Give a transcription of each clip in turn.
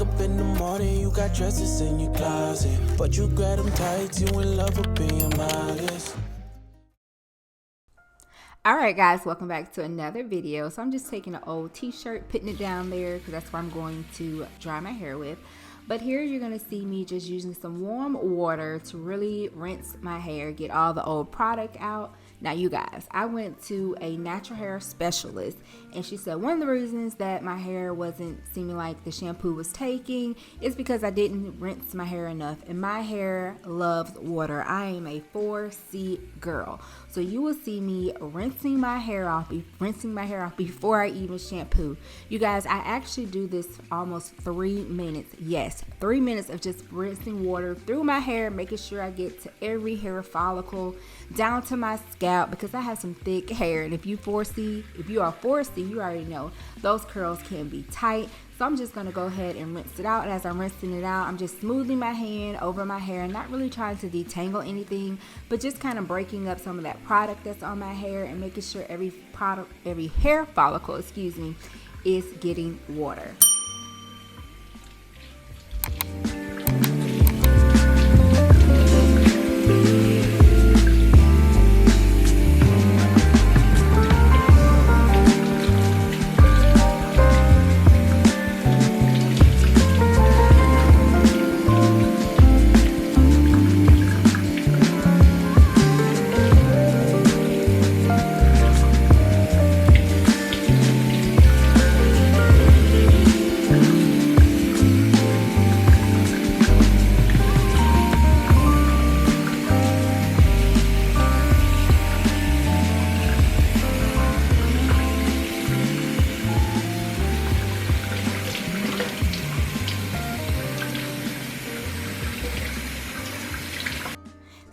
up in the morning, you got dresses in your closet, but you grab them tights, you in love with being modest. Alright guys, welcome back to another video. So I'm just taking an old t-shirt, putting it down there because that's what I'm going to dry my hair with. But here you're going to see me just using some warm water to really rinse my hair, get all the old product out. Now you guys, I went to a natural hair specialist and she said one of the reasons that my hair wasn't seeming like the shampoo was taking is because I didn't rinse my hair enough, and my hair loves water. I am a 4C girl. So you will see me rinsing my hair off before I even shampoo. You guys, I actually do this almost 3 minutes. Yes, 3 minutes of just rinsing water through my hair, making sure I get to every hair follicle, down to my scalp, because I have some thick hair. And if you are 4C, you already know those curls can be tight. So I'm just going to go ahead and rinse it out. And as I'm rinsing it out, I'm just smoothing my hand over my hair, not really trying to detangle anything, but just kind of breaking up some of that product that's on my hair and making sure every hair follicle, is getting water.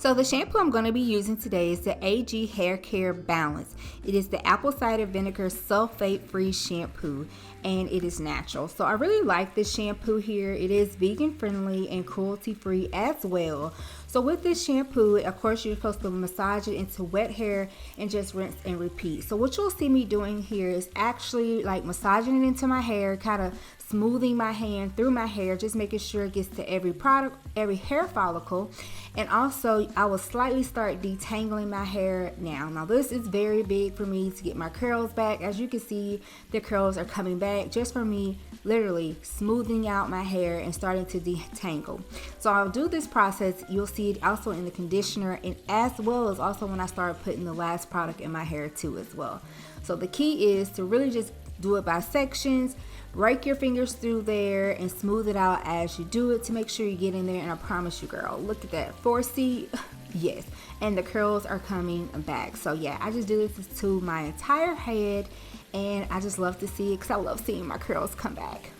So the shampoo I'm going to be using today is the AG Hair Care Balance. It is the apple cider vinegar sulfate-free shampoo, and it is natural. So I really like this shampoo here. It is vegan friendly and cruelty free as well. So with this shampoo, of course, you're supposed to massage it into wet hair and just rinse and repeat. So what you'll see me doing here is actually like massaging it into my hair, kind of smoothing my hand through my hair, just making sure it gets to every hair follicle. And also I will slightly start detangling my hair now. Now this is very big for me to get my curls back. As you can see, the curls are coming back just for me literally smoothing out my hair and starting to detangle. So I'll do this process. You'll see it also in the conditioner, and as well as also when I start putting the last product in my hair too as well. So the key is to really just do it by sections. Rake your fingers through there and smooth it out as you do it to make sure you get in there. And I promise you, girl, look at that 4C. Yes, and the curls are coming back. So yeah, I just do this to my entire head, and I just love to see it because I love seeing my curls come back.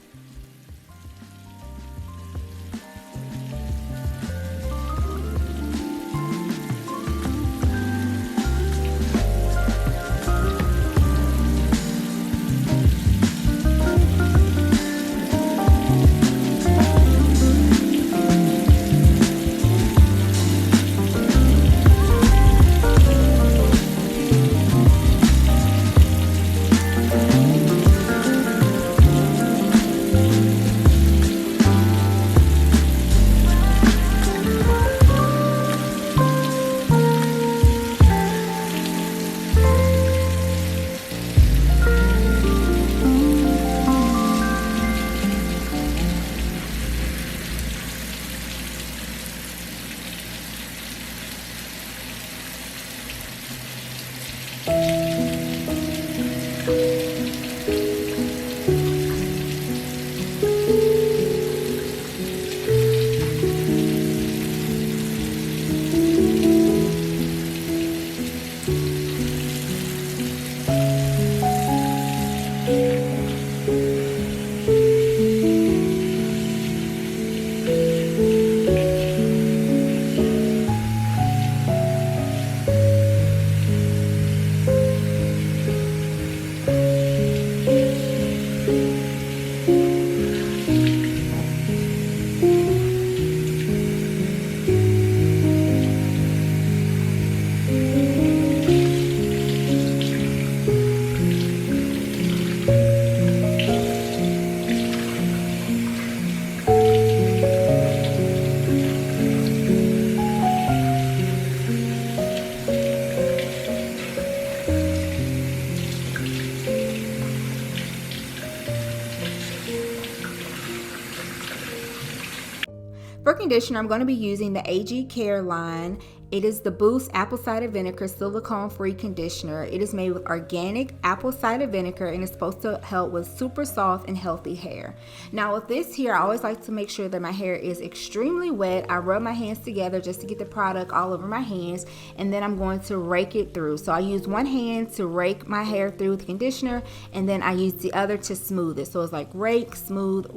For conditioner, I'm going to be using the AG Care line. It is the Boost Apple Cider Vinegar Silicone Free Conditioner. It is made with organic apple cider vinegar and is supposed to help with super soft and healthy hair. Now with this here, I always like to make sure that my hair is extremely wet. I rub my hands together just to get the product all over my hands, and then I'm going to rake it through. So I use one hand to rake my hair through with conditioner, and then I use the other to smooth it. So it's like rake, smooth,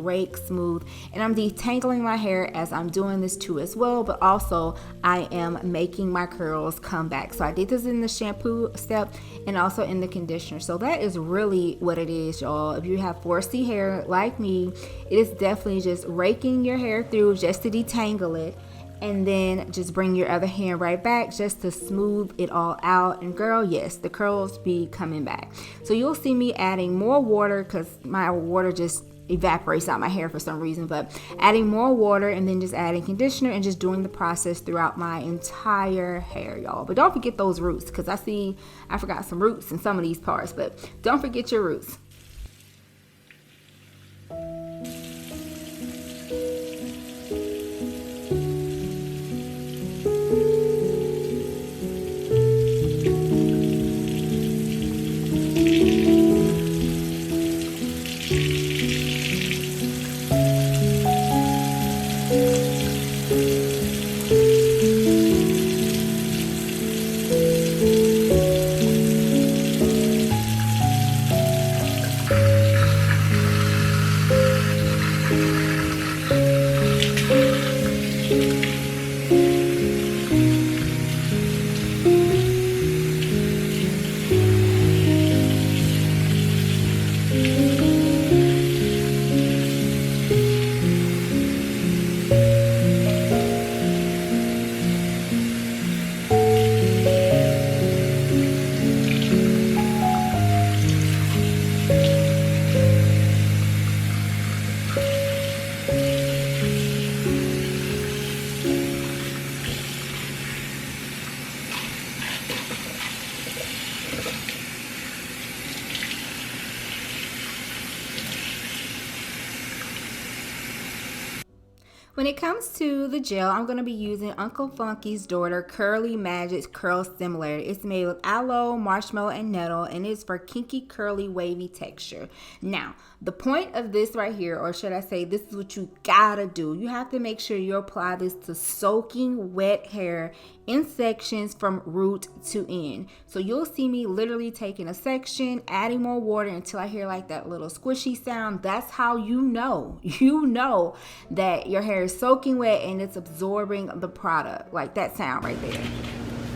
and I'm detangling my hair as I'm doing this too as well, but also I am making my curls come back. So I did this in the shampoo step and also in the conditioner. So that is really what it is, y'all. If you have 4C hair like me, it is definitely just raking your hair through just to detangle it, and then just bring your other hand right back just to smooth it all out. And girl, yes, the curls be coming back. So you'll see me adding more water because my water just evaporates out my hair for some reason, but adding more water and then just adding conditioner and just doing the process throughout my entire hair, y'all. But don't forget those roots, because I forgot some roots in some of these parts, but don't forget your roots. When it comes to the gel, I'm going to be using Uncle Funky's Daughter Curly Magic's Curl Stimulator. It's made with aloe, marshmallow, and nettle, and it's for kinky, curly, wavy texture. Now, the point of this right here, or should I say, this is what you gotta do. You have to make sure you apply this to soaking wet hair in sections from root to end. So you'll see me literally taking a section, adding more water until I hear like that little squishy sound. That's how you know that your hair is soaking wet and it's absorbing the product, like that sound right there.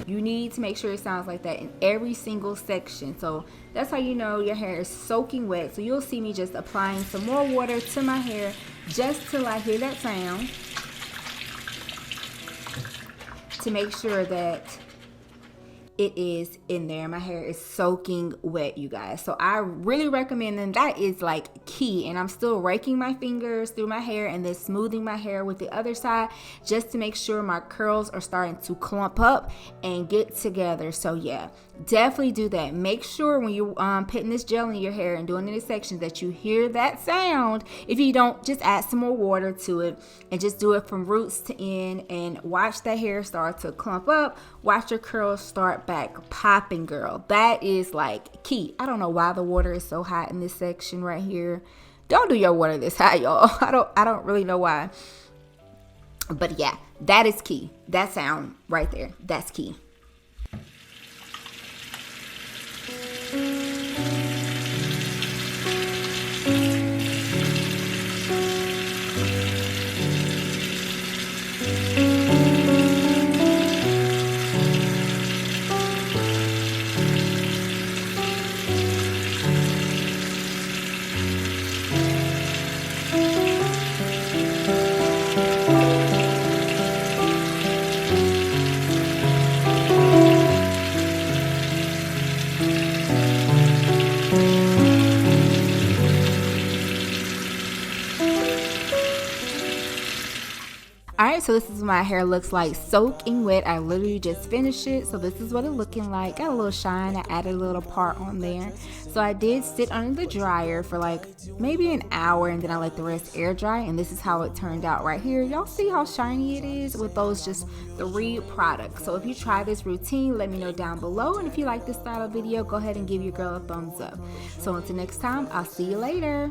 You need to make sure it sounds like that in every single section. So that's how you know your hair is soaking wet. So you'll see me just applying some more water to my hair just till I hear that sound, to make sure that it is in there. My hair is soaking wet, you guys. So I really recommend them. That is like key. And I'm still raking my fingers through my hair and then smoothing my hair with the other side just to make sure my curls are starting to clump up and get together. So yeah, definitely do that. Make sure when you're putting this gel in your hair and doing any sections that you hear that sound. If you don't, just add some more water to it and just do it from roots to end and watch that hair start to clump up. Watch your curls start back popping, girl. That is like key. I don't know why the water is so hot in this section right here. Don't do your water this hot, y'all. I don't really know why. But yeah, that is key. That sound right there, that's key. Alright, so this is what my hair looks like soaking wet. I literally just finished it, so this is what it's looking like. Got a little shine. I added a little part on there. So I did sit under the dryer for like maybe an hour, and then I let the rest air dry, and this is how it turned out right here. Y'all see how shiny it is with those just 3 products. So if you try this routine, let me know down below, and if you like this style of video, go ahead and give your girl a thumbs up. So until next time, I'll see you later.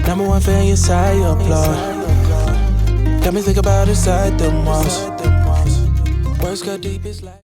Number one fan, yes, I applaud. Got me think about inside the most. Words got deep, it's like